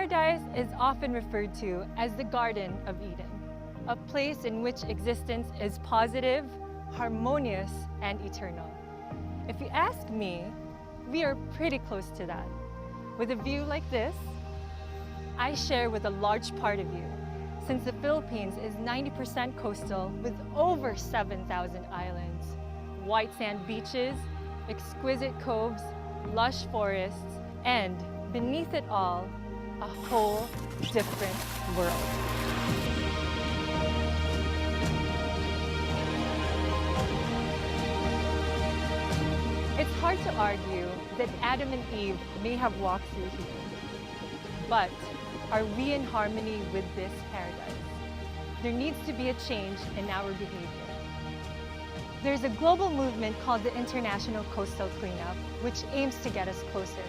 Paradise is often referred to as the Garden of Eden, a place in which existence is positive, harmonious, and eternal. If you ask me, we are pretty close to that. With a view like this, I share with a large part of you, since the Philippines is 90% coastal with over 7,000 islands, white sand beaches, exquisite coves, lush forests, and beneath it all, a whole different world. It's hard to argue that Adam and Eve may have walked through here. But are we in harmony with this paradise? There needs to be a change in our behavior. There's a global movement called the International Coastal Cleanup, which aims to get us closer.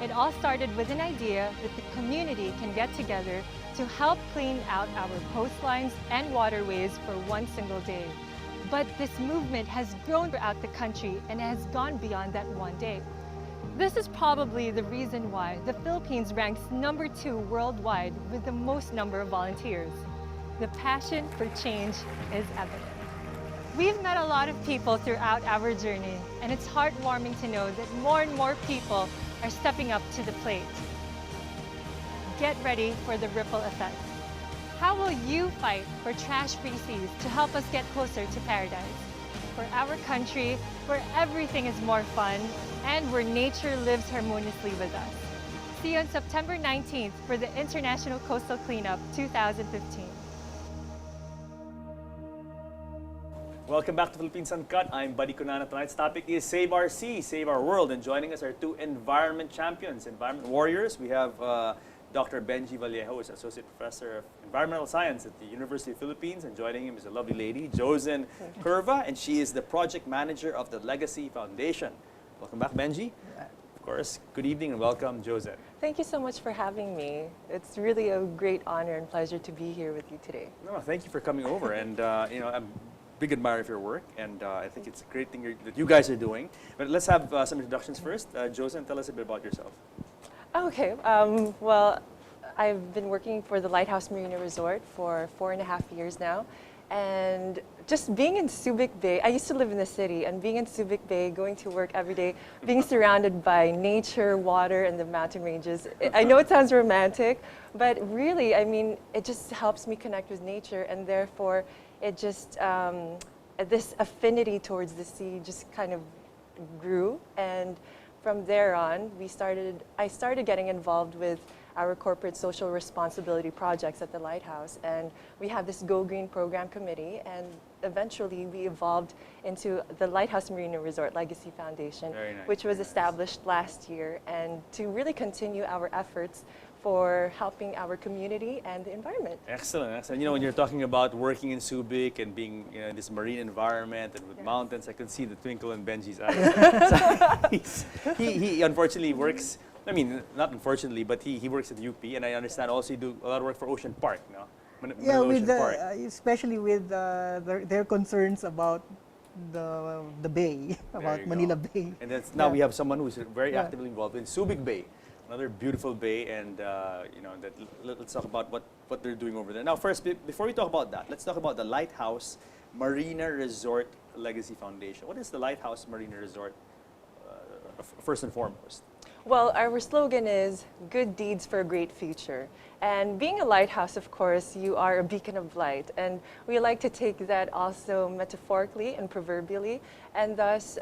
It all started with an idea that the community can get together to help clean out our coastlines and waterways for one single day. But this movement has grown throughout the country and has gone beyond that one day. This is probably the reason why the Philippines ranks #2 worldwide with the most number of volunteers. The passion for change is evident. We've met a lot of people throughout our journey, and it's heartwarming to know that more and more people are stepping up to the plate. Get ready for the ripple effect. How will you fight for trash-free seas to help us get closer to paradise? For our country, where everything is more fun and where nature lives harmoniously with us. See you on September 19th for the International Coastal Cleanup 2015. Welcome back to Philippines Uncut. I'm Buddy Kunana. Tonight's topic is Save Our Sea, Save Our World. And joining us are two environment champions, environment warriors. We have Dr. Benji Vallejo, who's Associate Professor of Environmental Science at the University of Philippines. And joining him is a lovely lady, Josen Curva, and she is the Project Manager of the Legacy Foundation. Welcome back, Benji. Of course, good evening and welcome, Josen. Thank you so much for having me. It's really a great honor and pleasure to be here with you today. No, thank you for coming over. And, I'm big admirer of your work, and I think it's a great thing that you guys are doing. But let's have some introductions first. Josen, tell us a bit about yourself. Okay, well, I've been working for the Lighthouse Marina Resort for 4.5 years now. And just being in Subic Bay, I used to live in the city, and being in Subic Bay, going to work every day, being surrounded by nature, water, and the mountain ranges. I know it sounds romantic, but really, I mean, it just helps me connect with nature, and therefore, it just, this affinity towards the sea just kind of grew. And from there on, I started getting involved with our corporate social responsibility projects at the Lighthouse. And we have this Go Green Program Committee, and eventually we evolved into the Lighthouse Marina Resort Legacy Foundation, which was established last year, and to really continue our efforts for helping our community and the environment. Excellent, excellent. You know, when you're talking about working in Subic and being in this marine environment and with mountains, I can see the twinkle in Benji's eyes. He unfortunately works, I mean, not unfortunately, but he works at UP, and I understand also you do a lot of work for Ocean Park, no? Yeah, with especially with their concerns about the bay, about Manila Bay. And that's, now we have someone who's very actively involved in Subic Bay. Another beautiful bay, and let's talk about what they're doing over there. Now, first, before we talk about that, let's talk about the Lighthouse Marina Resort Legacy Foundation. What is the Lighthouse Marina Resort, first and foremost? Well, our slogan is good deeds for a great future. And being a lighthouse, of course, you are a beacon of light. And we like to take that also metaphorically and proverbially. And thus,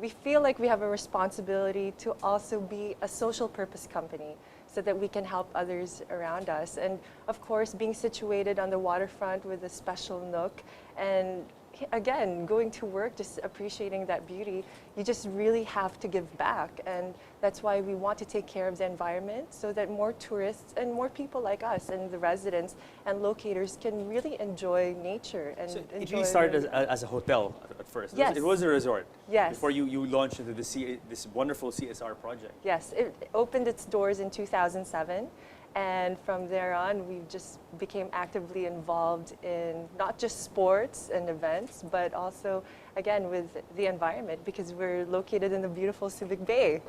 we feel like we have a responsibility to also be a social purpose company so that we can help others around us. And of course, being situated on the waterfront with a special nook, and again, going to work, just appreciating that beauty, you just really have to give back. And that's why we want to take care of the environment so that more tourists and more people like us and the residents and locators can really enjoy nature. And so it really started as a hotel at first. Yes. It was a resort. Yes. Before you launched into this wonderful CSR project. Yes, it opened its doors in 2007. And from there on, we just became actively involved in not just sports and events, but also, again, with the environment, because we're located in the beautiful Subic Bay.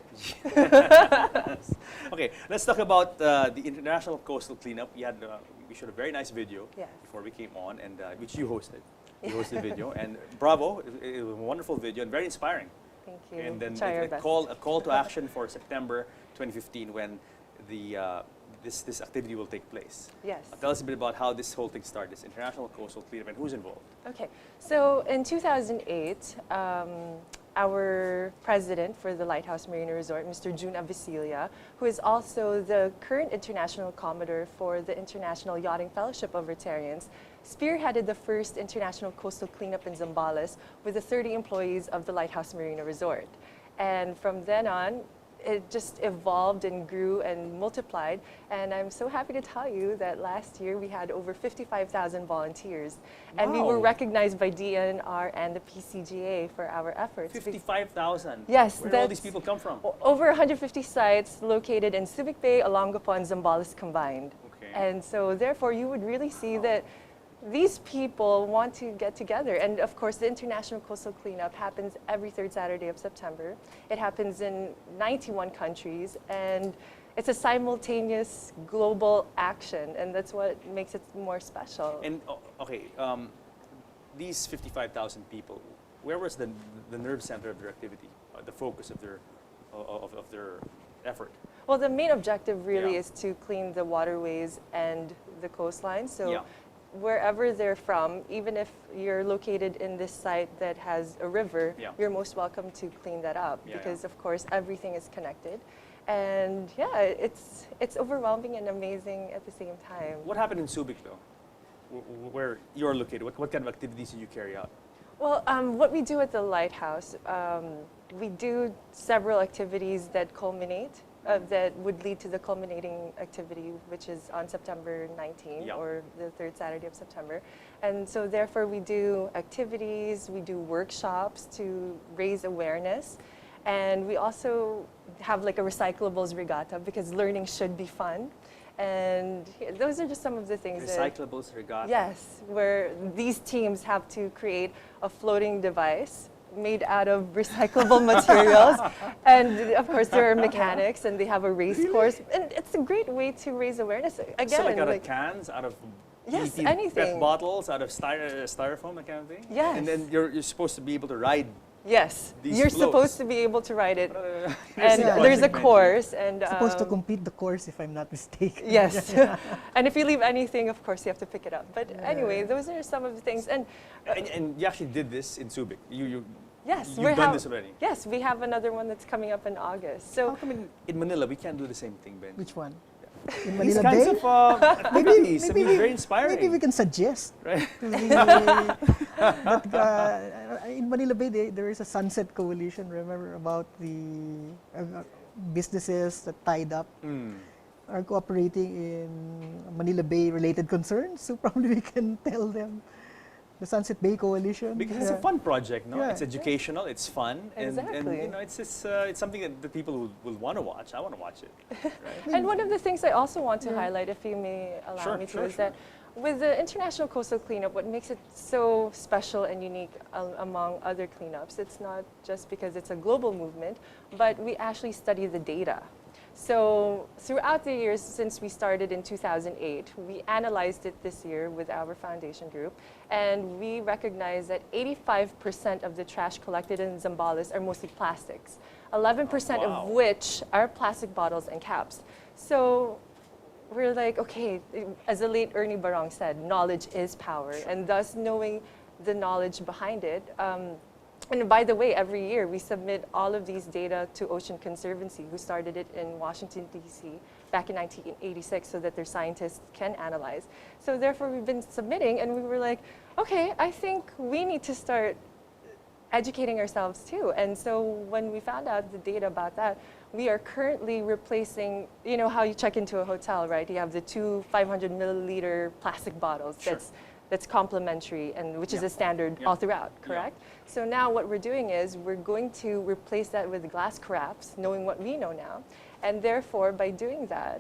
Okay, let's talk about the International Coastal Cleanup. We shot a very nice video Yes. before we came on, and which you hosted. You hosted the video, and bravo! It was a wonderful video and very inspiring. Thank you. And then Try our a best. call to action for September 2015 when this activity will take place. Yes. Tell us a bit about how this whole thing started, this International Coastal Cleanup, and who's involved. Okay, so in 2008, our president for the Lighthouse Marina Resort, Mr. June Avicilia, who is also the current international commodore for the International Yachting Fellowship of Rotarians, spearheaded the first international coastal cleanup in Zambales with the 30 employees of the Lighthouse Marina Resort. And from then on, it just evolved and grew and multiplied. And I'm so happy to tell you that last year we had over 55,000 volunteers. And we were Wow. recognized by DNR and the PCGA for our efforts. 55,000. Yes, Where did all these that's people come from? over 150 sites located in Subic Bay, Olongapo, and Zambales combined. Okay. And so therefore you would really see that these people want to get together. And of course, the International Coastal Cleanup happens every third Saturday of September. It happens in 91 countries, and it's a simultaneous global action, and that's what makes it more special. And these 55,000 people, where was the nerve center of their activity, the focus of their effort? Well, the main objective really Yeah. is to clean the waterways and the coastline. So Yeah. wherever they're from, even if you're located in this site that has a river, Yeah. you're most welcome to clean that up, Yeah, because yeah. of course everything is connected. And yeah, it's overwhelming and amazing at the same time. What happened in Subic, though, where you're located? What kind of activities did you carry out? Well, what we do at the Lighthouse, we do several activities that culminate, that would lead to the culminating activity, which is on September 19, Yeah. or the third Saturday of September. And so therefore we do activities, we do workshops to raise awareness. And we also have like a recyclables regatta, because learning should be fun. And those are just some of the things that, Recyclables regatta. yes, where these teams have to create a floating device made out of recyclable materials. And of course there are mechanics, and they have a race course. And it's a great way to raise awareness. Again, So like out of cans, out of Yes, PET anything. PET bottles, out of styrofoam, that kind of thing? Yes. And then you're supposed to be able to ride. yes, These you're floats. supposed to be able to ride it. And Yeah. there's a Project course. And Supposed to complete the course, if I'm not mistaken. yes. And if you leave anything, of course, you have to pick it up. But anyway, those are some of the things. And And you actually did this in Subic. yes, You've done have, this already. Yes, we have another one that's coming up in August. How So come in Manila we can't do the same thing, Ben? Which one? In These Manila kinds Bay? of activities. I mean, very inspiring. Maybe we can suggest. Right? To the, in Manila Bay, there is a Sunset Coalition. Remember about the businesses that tied up are cooperating in Manila Bay related concerns. So probably we can tell them. The Sunset Bay Coalition. Because it's a fun project, no? Yeah. It's educational, it's fun, and Exactly. you know, it's something that the people will want to watch. I want to watch it. Right? And one of the things I also want to highlight, if you may allow Sure, me to, sure, is that with the International Coastal Cleanup, what makes it so special and unique among other cleanups, it's not just because it's a global movement, but we actually study the data. So throughout the years since we started in 2008, we analyzed it this year with our foundation group, and we recognize that 85% of the trash collected in Zambales are mostly plastics, 11% wow. of which are plastic bottles and caps. So we're like, okay, as the late Ernie Barong said, knowledge is power, and thus knowing the knowledge behind it. And by the way, every year we submit all of these data to Ocean Conservancy, who started it in Washington, D.C. back in 1986, so that their scientists can analyze. So therefore we've been submitting, and we were like, okay, I think we need to start educating ourselves too. And so when we found out the data about that, we are currently replacing, you know how you check into a hotel, right? You have the 2 500 milliliter plastic bottles. Sure. That's complementary, and which is a standard all throughout, correct? So now what we're doing is we're going to replace that with glass carafes, knowing what we know now. And therefore, by doing that,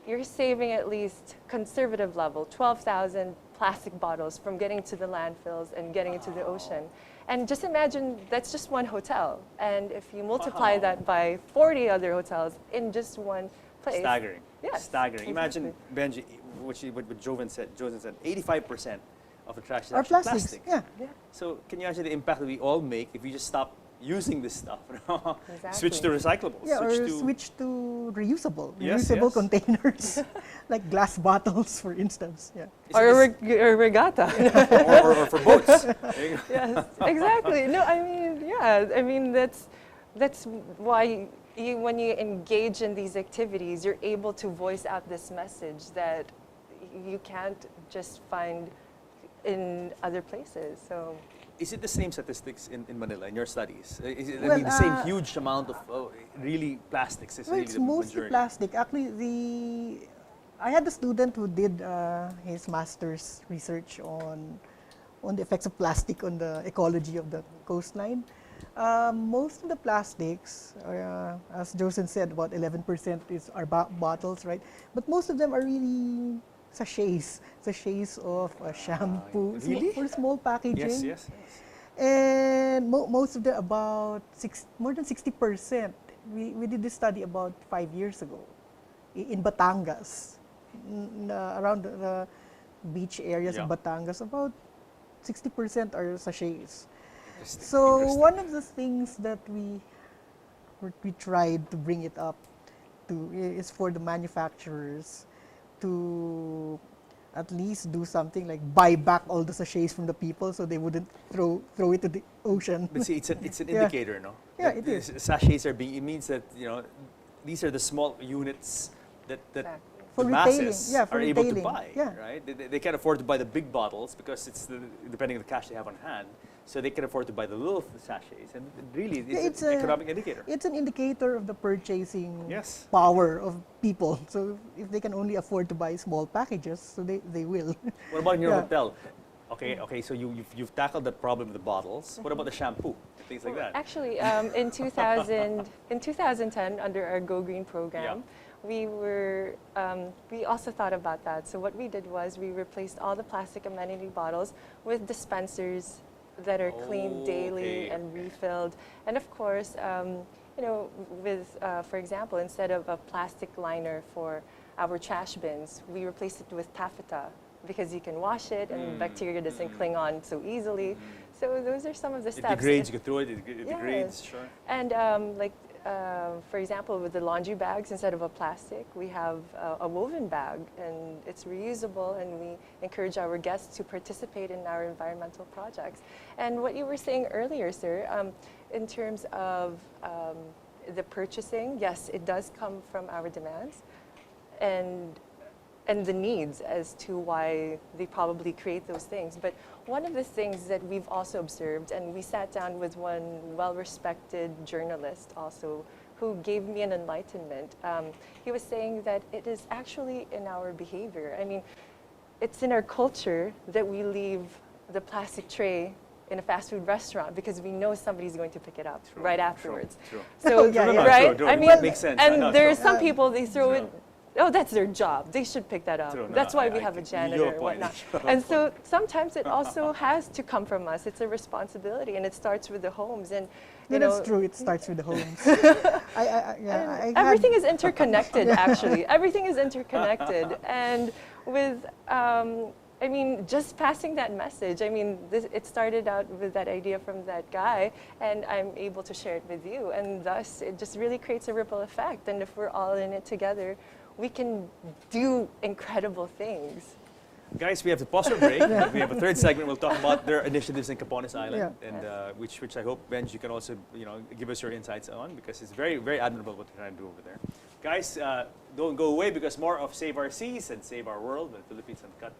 you're saving at least conservative level 12,000 plastic bottles from getting to the landfills and getting into the ocean. And just imagine that's just one hotel. And if you multiply that by 40 other hotels in just one place. Staggering. Yes, Staggering. exactly. Imagine, Benji, what Joven said. 85% of the trash is Our actually plastics. plastic. Yeah. So can you imagine the impact that we all make if we just stop using this stuff? Exactly. Switch to recyclables. Yeah, or switch to reusable Yes, reusable yes. containers, like glass bottles, for instance. Yeah. Or a regatta. or for boats. There you go. Yes, exactly. No, I mean, yeah, I mean, that's why when you engage in these activities, you're able to voice out this message that you can't just find in other places. So Is it the same statistics in Manila in your studies? Is it, I Well, mean, the same huge amount of really plastics is Well, really it's the mostly majority. plastic. Actually, I had a student who did his master's research on the effects of plastic on the ecology of the coastline. Most of the plastics, as Josen said, about 11% are bottles, right? But most of them are really sachets of shampoo, really? for small packaging. Yes. And most of them, about more than 60%. We did this study about 5 years ago in Batangas, around the beach areas of Yeah. Batangas. About 60% are sachets. Interesting, So interesting. one of the things that we tried to bring it up to is for the manufacturers to at least do something like buy back all the sachets from the people so they wouldn't throw it to the ocean. But see, it's an Yeah. indicator, no? Yeah, That it is. the Sachets are being. It means that these are the small units that Exactly. For the retailing, masses yeah, for are able to retailing, buy, yeah. right? They can't afford to buy the big bottles because it's depending on the cash they have on hand. So they can afford to buy the little sachets, and really, Yeah, it's an economic indicator. It's an indicator of the purchasing Yes. power of people. So if they can only afford to buy small packages, so they will. What about in your Yeah. hotel? Okay. So you've tackled the problem of the bottles. What about the shampoo and things like that? Actually, in 2010, under our Go Green program, we also thought about that. So what we did was we replaced all the plastic amenity bottles with dispensers that are cleaned daily and refilled. And of course, for example, instead of a plastic liner for our trash bins, we replaced it with taffeta because you can wash it and bacteria doesn't cling on so easily. So those are some of the It steps. degrades. You can throw it. It degrades. Yes. Sure. And for example, with the laundry bags, instead of a plastic, we have a woven bag, and it's reusable, and we encourage our guests to participate in our environmental projects. And what you were saying earlier, sir, in terms of the purchasing, yes, it does come from our demands and the needs as to why they probably create those things. But one of the things that we've also observed, and we sat down with one well-respected journalist also who gave me an enlightenment. He was saying that it is actually in our behavior. I mean, it's in our culture that we leave the plastic tray in a fast food restaurant because we know somebody's going to pick it up right afterwards. True. So, Yeah, yeah. right? True. I It mean, makes sense. and No, there are true. some people, they throw True. it. Oh, that's their job. They should pick that up. True. No, That's why we I have a your janitor and point. whatnot. Your And so point. sometimes it also has to come from us. It's a responsibility, and it starts with the homes. And Yeah, you know, that's true. It starts with the homes. everything is interconnected. Actually, everything is interconnected. And with I mean, just passing that message. I mean, it started out with that idea from that guy, and I'm able to share it with you. And thus, it just really creates a ripple effect. And if we're all in it together, we can do incredible things. Guys, we have to pause for a break. We have a third segment. We'll talk about their initiatives in Capones Island, Yeah. and which I hope, Benj, you can also give us your insights on, because it's very, very admirable what they're trying to do over there. Guys, don't go away, because more of Save Our Seas and Save Our World with Philippines Uncut.